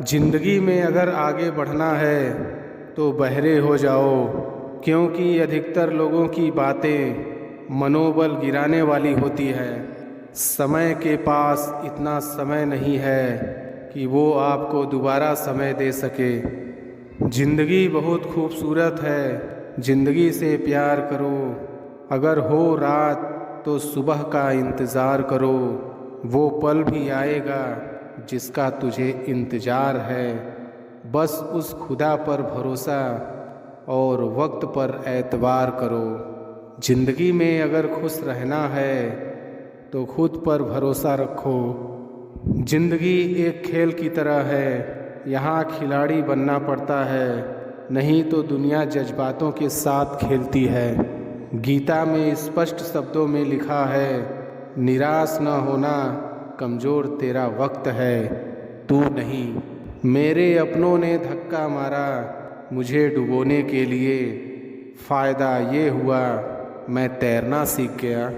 जिंदगी में अगर आगे बढ़ना है तो बहरे हो जाओ, क्योंकि अधिकतर लोगों की बातें मनोबल गिराने वाली होती है। समय के पास इतना समय नहीं है कि वो आपको दोबारा समय दे सके। जिंदगी बहुत खूबसूरत है, जिंदगी से प्यार करो। अगर हो रात तो सुबह का इंतज़ार करो, वो पल भी आएगा जिसका तुझे इंतज़ार है। बस उस खुदा पर भरोसा और वक्त पर एतबार करो। ज़िंदगी में अगर खुश रहना है तो खुद पर भरोसा रखो। ज़िंदगी एक खेल की तरह है, यहाँ खिलाड़ी बनना पड़ता है, नहीं तो दुनिया जज्बातों के साथ खेलती है। गीता में स्पष्ट शब्दों में लिखा है, निराश न होना, कमज़ोर तेरा वक्त है, तू नहीं। मेरे अपनों ने धक्का मारा मुझे डुबोने के लिए, फ़ायदा ये हुआ मैं तैरना सीख गया।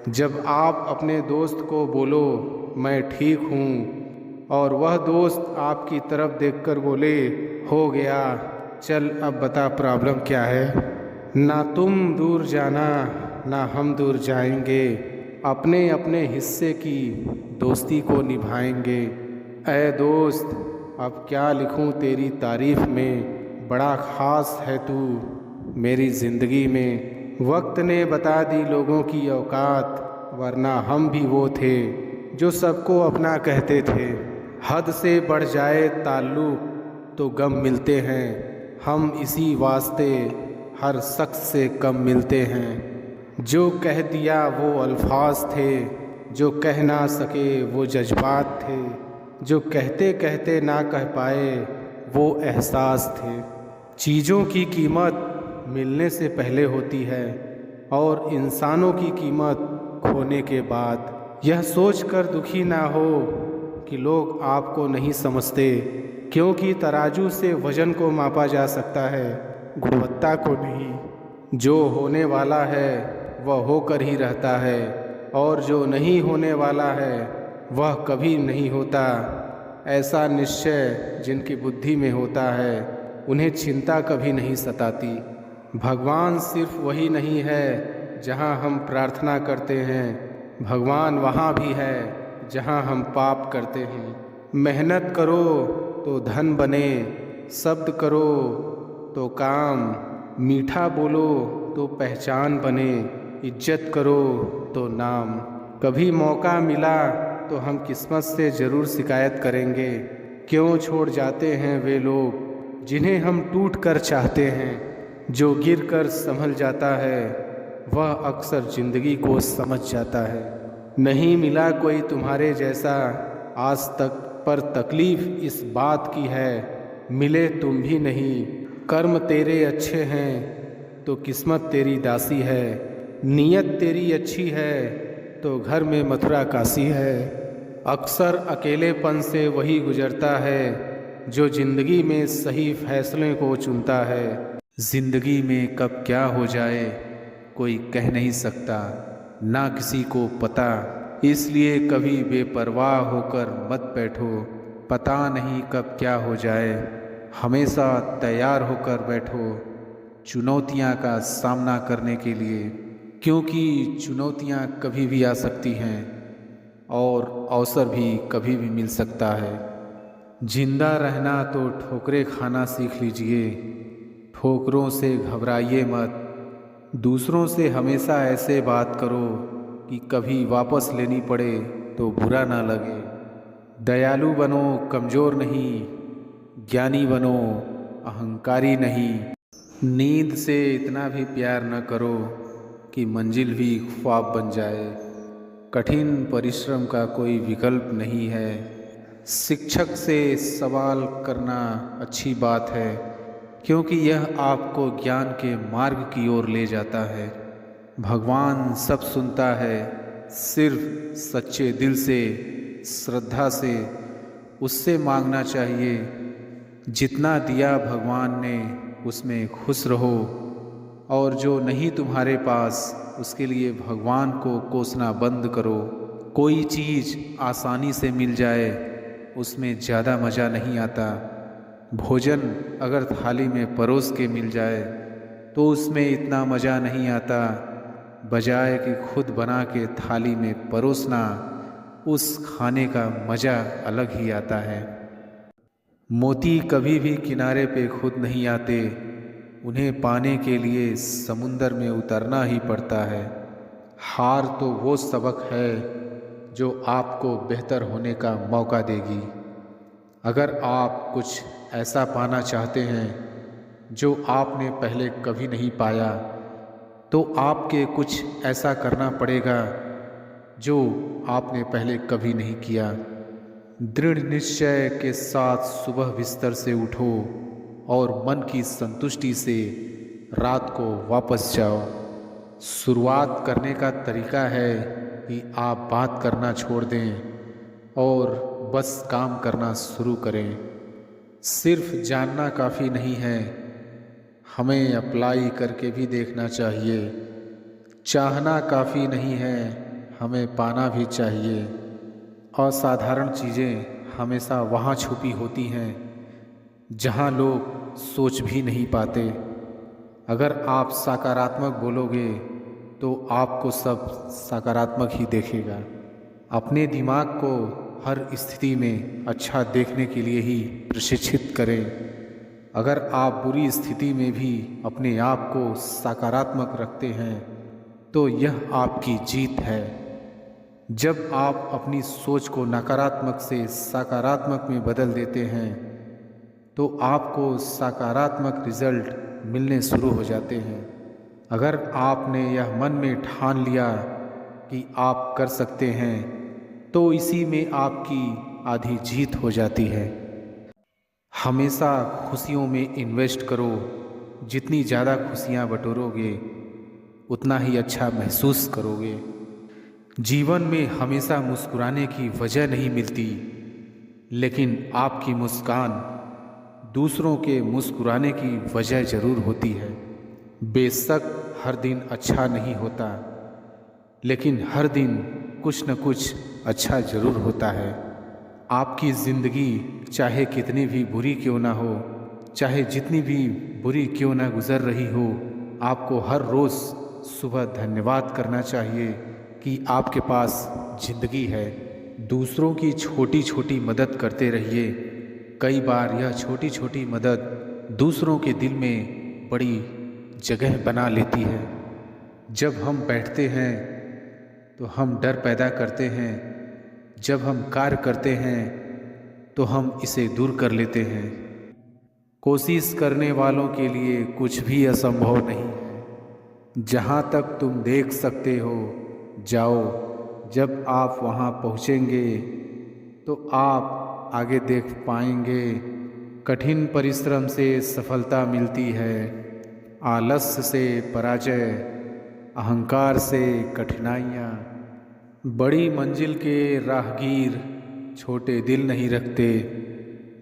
जब आप अपने दोस्त को बोलो मैं ठीक हूँ और वह दोस्त आपकी तरफ देखकर बोले हो गया, चल अब बता प्रॉब्लम क्या है। ना तुम दूर जाना ना हम दूर जाएंगे, अपने अपने हिस्से की दोस्ती को निभाएंगे। ऐ दोस्त अब क्या लिखूं तेरी तारीफ़ में, बड़ा ख़ास है तू मेरी ज़िंदगी में। वक्त ने बता दी लोगों की औकात, वरना हम भी वो थे जो सबको अपना कहते थे। हद से बढ़ जाए ताल्लुक़ तो गम मिलते हैं, हम इसी वास्ते हर शख्स से कम मिलते हैं। जो कह दिया वो अल्फाज थे, जो कह ना सके वो जज्बात थे, जो कहते कहते ना कह पाए वो एहसास थे। चीज़ों की कीमत मिलने से पहले होती है और इंसानों की कीमत खोने के बाद। यह सोचकर दुखी ना हो कि लोग आपको नहीं समझते, क्योंकि तराजू से वज़न को मापा जा सकता है, गुणवत्ता को नहीं। जो होने वाला है वह होकर ही रहता है और जो नहीं होने वाला है वह कभी नहीं होता। ऐसा निश्चय जिनकी बुद्धि में होता है उन्हें चिंता कभी नहीं सताती। भगवान सिर्फ वही नहीं है जहाँ हम प्रार्थना करते हैं, भगवान वहाँ भी है जहाँ हम पाप करते हैं। मेहनत करो तो धन बने, शब्द करो तो काम, मीठा बोलो तो पहचान बने, इज्जत करो तो नाम। कभी मौका मिला तो हम किस्मत से ज़रूर शिकायत करेंगे, क्यों छोड़ जाते हैं वे लोग जिन्हें हम टूट कर चाहते हैं। जो गिर कर संभल जाता है वह अक्सर ज़िंदगी को समझ जाता है। नहीं मिला कोई तुम्हारे जैसा आज तक, पर तकलीफ़ इस बात की है मिले तुम भी नहीं। कर्म तेरे अच्छे हैं तो किस्मत तेरी दासी है, नीयत तेरी अच्छी है तो घर में मथुरा काशी है। अक्सर अकेलेपन से वही गुजरता है जो ज़िंदगी में सही फैसले को चुनता है। ज़िंदगी में कब क्या हो जाए कोई कह नहीं सकता, ना किसी को पता, इसलिए कभी बेपरवाह होकर मत बैठो। पता नहीं कब क्या हो जाए, हमेशा तैयार होकर बैठो चुनौतियां का सामना करने के लिए, क्योंकि चुनौतियां कभी भी आ सकती हैं और अवसर भी कभी भी मिल सकता है। जिंदा रहना तो ठोकरें खाना सीख लीजिए, ठोकरों से घबराइए मत। दूसरों से हमेशा ऐसे बात करो कि कभी वापस लेनी पड़े तो बुरा ना लगे। दयालु बनो, कमज़ोर नहीं, ज्ञानी बनो, अहंकारी नहीं। नींद से इतना भी प्यार न करो कि मंजिल भी ख्वाब बन जाए। कठिन परिश्रम का कोई विकल्प नहीं है। शिक्षक से सवाल करना अच्छी बात है, क्योंकि यह आपको ज्ञान के मार्ग की ओर ले जाता है। भगवान सब सुनता है, सिर्फ सच्चे दिल से, श्रद्धा से उससे मांगना चाहिए। जितना दिया भगवान ने उसमें खुश रहो, और जो नहीं तुम्हारे पास उसके लिए भगवान को कोसना बंद करो। कोई चीज़ आसानी से मिल जाए उसमें ज़्यादा मज़ा नहीं आता। भोजन अगर थाली में परोस के मिल जाए तो उसमें इतना मज़ा नहीं आता, बजाय कि खुद बना के थाली में परोसना, उस खाने का मज़ा अलग ही आता है। मोती कभी भी किनारे पे खुद नहीं आते, उन्हें पाने के लिए समुंदर में उतरना ही पड़ता है। हार तो वो सबक है जो आपको बेहतर होने का मौका देगी। अगर आप कुछ ऐसा पाना चाहते हैं जो आपने पहले कभी नहीं पाया, तो आपके कुछ ऐसा करना पड़ेगा जो आपने पहले कभी नहीं किया। दृढ़ निश्चय के साथ सुबह बिस्तर से उठो और मन की संतुष्टि से रात को वापस जाओ। शुरुआत करने का तरीका है कि आप बात करना छोड़ दें और बस काम करना शुरू करें। सिर्फ जानना काफ़ी नहीं है, हमें अप्लाई करके भी देखना चाहिए। चाहना काफ़ी नहीं है, हमें पाना भी चाहिए। असाधारण चीज़ें हमेशा वहाँ छुपी होती हैं जहाँ लोग सोच भी नहीं पाते। अगर आप सकारात्मक बोलोगे तो आपको सब सकारात्मक ही देखेगा। अपने दिमाग को हर स्थिति में अच्छा देखने के लिए ही प्रशिक्षित करें। अगर आप बुरी स्थिति में भी अपने आप को सकारात्मक रखते हैं तो यह आपकी जीत है। जब आप अपनी सोच को नकारात्मक से सकारात्मक में बदल देते हैं तो आपको सकारात्मक रिजल्ट मिलने शुरू हो जाते हैं। अगर आपने यह मन में ठान लिया कि आप कर सकते हैं तो इसी में आपकी आधी जीत हो जाती है। हमेशा खुशियों में इन्वेस्ट करो। जितनी ज़्यादा खुशियाँ बटोरोगे उतना ही अच्छा महसूस करोगे। जीवन में हमेशा मुस्कुराने की वजह नहीं मिलती, लेकिन आपकी मुस्कान दूसरों के मुस्कुराने की वजह ज़रूर होती है। बेशक हर दिन अच्छा नहीं होता, लेकिन हर दिन कुछ न कुछ अच्छा ज़रूर होता है। आपकी ज़िंदगी चाहे कितनी भी बुरी क्यों ना हो, चाहे जितनी भी बुरी क्यों ना गुज़र रही हो, आपको हर रोज़ सुबह धन्यवाद करना चाहिए कि आपके पास ज़िंदगी है। दूसरों की छोटी छोटी मदद करते रहिए। कई बार यह छोटी छोटी मदद दूसरों के दिल में बड़ी जगह बना लेती है। जब हम बैठते हैं तो हम डर पैदा करते हैं, जब हम कार्य करते हैं तो हम इसे दूर कर लेते हैं। कोशिश करने वालों के लिए कुछ भी असंभव नहीं है। जहाँ तक तुम देख सकते हो जाओ। जब आप वहाँ पहुँचेंगे तो आप आगे देख पाएंगे। कठिन परिश्रम से सफलता मिलती है, आलस्य से पराजय, अहंकार से कठिनाइयाँ। बड़ी मंजिल के राहगीर छोटे दिल नहीं रखते।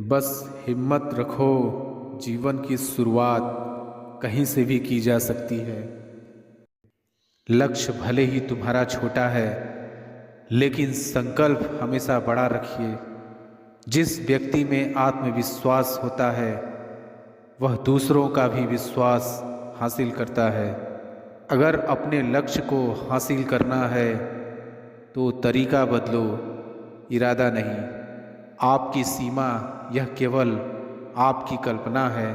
बस हिम्मत रखो, जीवन की शुरुआत कहीं से भी की जा सकती है। लक्ष्य भले ही तुम्हारा छोटा है, लेकिन संकल्प हमेशा बड़ा रखिए। जिस व्यक्ति में आत्मविश्वास होता है वह दूसरों का भी विश्वास हासिल करता है। अगर अपने लक्ष्य को हासिल करना है तो तरीका बदलो, इरादा नहीं। आपकी सीमा यह केवल आपकी कल्पना है।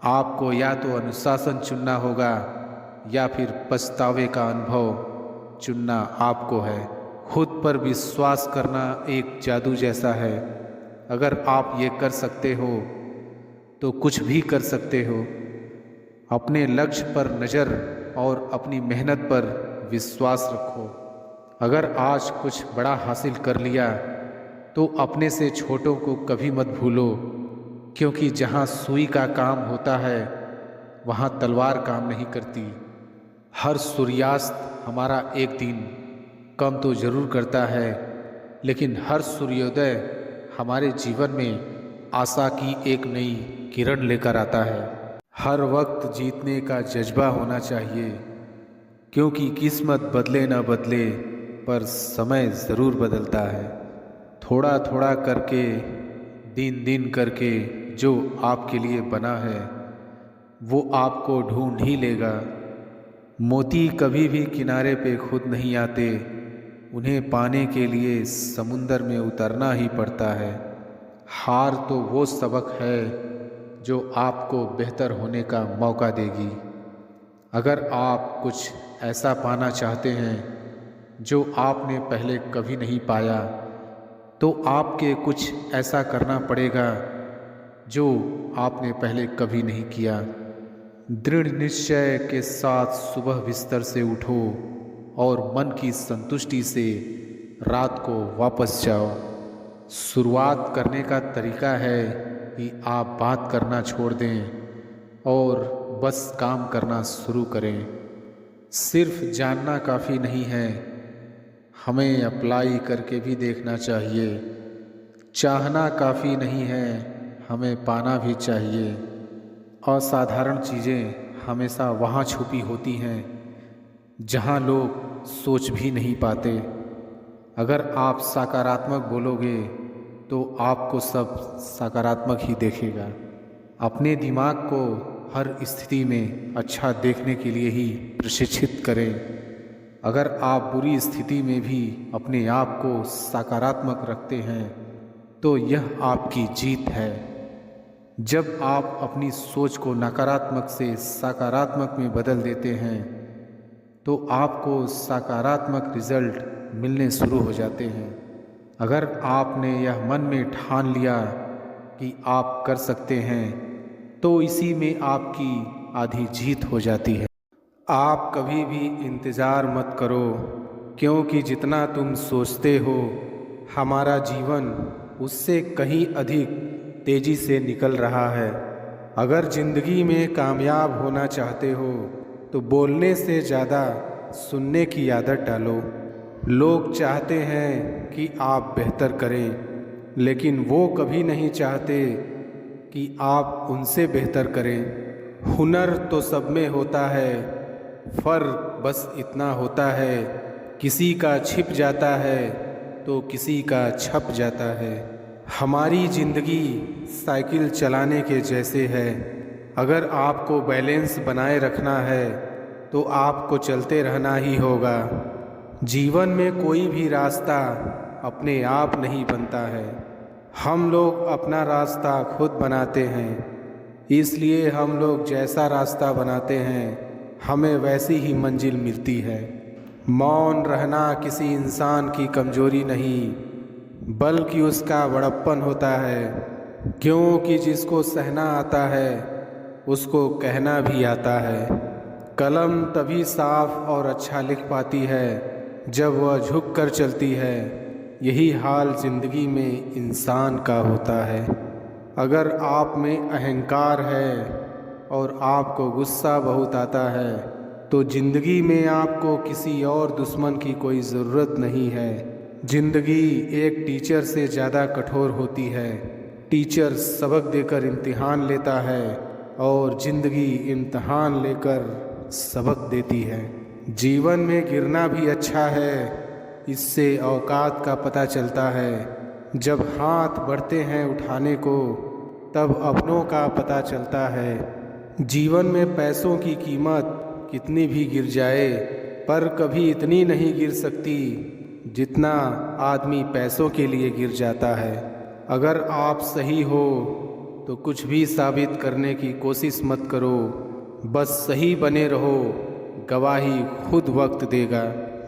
आपको या तो अनुशासन चुनना होगा या फिर पछतावे का अनुभव चुनना आपको है। खुद पर विश्वास करना एक जादू जैसा है। अगर आप ये कर सकते हो तो कुछ भी कर सकते हो। अपने लक्ष्य पर नज़र और अपनी मेहनत पर विश्वास रखो। अगर आज कुछ बड़ा हासिल कर लिया तो अपने से छोटों को कभी मत भूलो, क्योंकि जहाँ सुई का काम होता है वहाँ तलवार काम नहीं करती। हर सूर्यास्त हमारा एक दिन कम तो ज़रूर करता है, लेकिन हर सूर्योदय हमारे जीवन में आशा की एक नई किरण लेकर आता है। हर वक्त जीतने का जज्बा होना चाहिए, क्योंकि किस्मत बदले न बदले पर समय ज़रूर बदलता है। थोड़ा थोड़ा करके, दिन दिन करके जो आपके लिए बना है वो आपको ढूंढ ही लेगा। मोती कभी भी किनारे पे खुद नहीं आते, उन्हें पाने के लिए समुंदर में उतरना ही पड़ता है। हार तो वो सबक है जो आपको बेहतर होने का मौका देगी। अगर आप कुछ ऐसा पाना चाहते हैं जो आपने पहले कभी नहीं पाया, तो आपके कुछ ऐसा करना पड़ेगा जो आपने पहले कभी नहीं किया। दृढ़ निश्चय के साथ सुबह बिस्तर से उठो और मन की संतुष्टि से रात को वापस जाओ। शुरुआत करने का तरीका है कि आप बात करना छोड़ दें और बस काम करना शुरू करें। सिर्फ जानना काफ़ी नहीं है, हमें अप्लाई करके भी देखना चाहिए। चाहना काफ़ी नहीं है, हमें पाना भी चाहिए। असाधारण चीज़ें हमेशा वहाँ छुपी होती हैं जहाँ लोग सोच भी नहीं पाते। अगर आप सकारात्मक बोलोगे तो आपको सब सकारात्मक ही देखेगा। अपने दिमाग को हर स्थिति में अच्छा देखने के लिए ही प्रशिक्षित करें। अगर आप बुरी स्थिति में भी अपने आप को सकारात्मक रखते हैं तो यह आपकी जीत है। जब आप अपनी सोच को नकारात्मक से सकारात्मक में बदल देते हैं तो आपको सकारात्मक रिजल्ट मिलने शुरू हो जाते हैं। अगर आपने यह मन में ठान लिया कि आप कर सकते हैं तो इसी में आपकी आधी जीत हो जाती है। आप कभी भी इंतज़ार मत करो, क्योंकि जितना तुम सोचते हो हमारा जीवन उससे कहीं अधिक तेज़ी से निकल रहा है। अगर ज़िंदगी में कामयाब होना चाहते हो तो बोलने से ज़्यादा सुनने की आदत डालो। लोग चाहते हैं कि आप बेहतर करें, लेकिन वो कभी नहीं चाहते कि आप उनसे बेहतर करें। हुनर तो सब में होता है, फ़र्क बस इतना होता है किसी का छिप जाता है तो किसी का छप जाता है। हमारी ज़िंदगी साइकिल चलाने के जैसे है। अगर आपको बैलेंस बनाए रखना है तो आपको चलते रहना ही होगा। जीवन में कोई भी रास्ता अपने आप नहीं बनता है, हम लोग अपना रास्ता खुद बनाते हैं। इसलिए हम लोग जैसा रास्ता बनाते हैं हमें वैसी ही मंजिल मिलती है। मौन रहना किसी इंसान की कमज़ोरी नहीं बल्कि उसका बड़प्पन होता है, क्योंकि जिसको सहना आता है उसको कहना भी आता है। कलम तभी साफ और अच्छा लिख पाती है जब वह झुक कर चलती है। यही हाल ज़िंदगी में इंसान का होता है। अगर आप में अहंकार है और आपको गुस्सा बहुत आता है तो ज़िंदगी में आपको किसी और दुश्मन की कोई ज़रूरत नहीं है। ज़िंदगी एक टीचर से ज़्यादा कठोर होती है। टीचर सबक देकर इम्तिहान लेता है और ज़िंदगी इम्तिहान लेकर सबक देती है। जीवन में गिरना भी अच्छा है, इससे औकात का पता चलता है। जब हाथ बढ़ते हैं उठाने को तब अपनों का पता चलता है। जीवन में पैसों की कीमत कितनी भी गिर जाए पर कभी इतनी नहीं गिर सकती जितना आदमी पैसों के लिए गिर जाता है। अगर आप सही हो तो कुछ भी साबित करने की कोशिश मत करो, बस सही बने रहो, गवाही खुद वक्त देगा।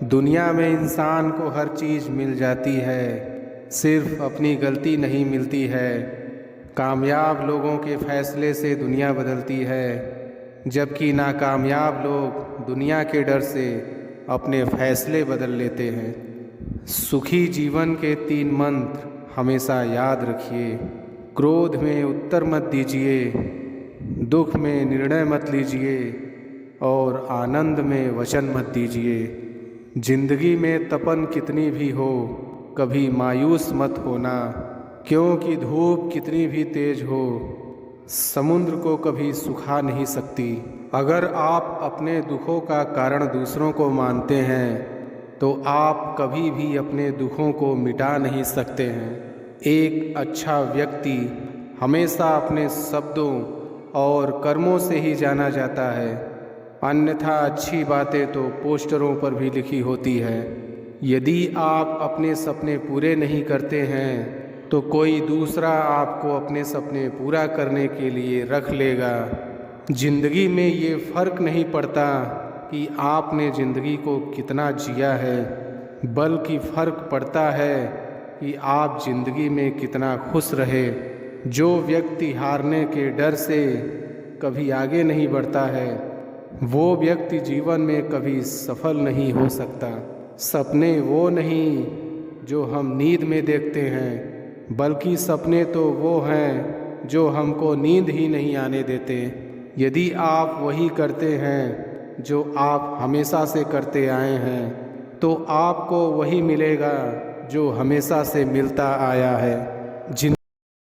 दुनिया में इंसान को हर चीज़ मिल जाती है, सिर्फ अपनी गलती नहीं मिलती है। कामयाब लोगों के फैसले से दुनिया बदलती है, जबकि नाकामयाब लोग दुनिया के डर से अपने फैसले बदल लेते हैं। सुखी जीवन के 3 मंत्र हमेशा याद रखिए। क्रोध में उत्तर मत दीजिए, दुख में निर्णय मत लीजिए और आनंद में वचन मत दीजिए। जिंदगी में तपन कितनी भी हो कभी मायूस मत होना, क्योंकि धूप कितनी भी तेज हो समुद्र को कभी सुखा नहीं सकती। अगर आप अपने दुखों का कारण दूसरों को मानते हैं तो आप कभी भी अपने दुखों को मिटा नहीं सकते हैं। एक अच्छा व्यक्ति हमेशा अपने शब्दों और कर्मों से ही जाना जाता है, अन्यथा अच्छी बातें तो पोस्टरों पर भी लिखी होती है। यदि आप अपने सपने पूरे नहीं करते हैं तो कोई दूसरा आपको अपने सपने पूरा करने के लिए रख लेगा। जिंदगी में ये फ़र्क नहीं पड़ता कि आपने ज़िंदगी को कितना जिया है, बल्कि फ़र्क पड़ता है कि आप ज़िंदगी में कितना खुश रहे। जो व्यक्ति हारने के डर से कभी आगे नहीं बढ़ता है, वो व्यक्ति जीवन में कभी सफल नहीं हो सकता। सपने वो नहीं जो हम नींद में देखते हैं, बल्कि सपने तो वो हैं जो हमको नींद ही नहीं आने देते। यदि आप वही करते हैं जो आप हमेशा से करते आए हैं, तो आपको वही मिलेगा जो हमेशा से मिलता आया है।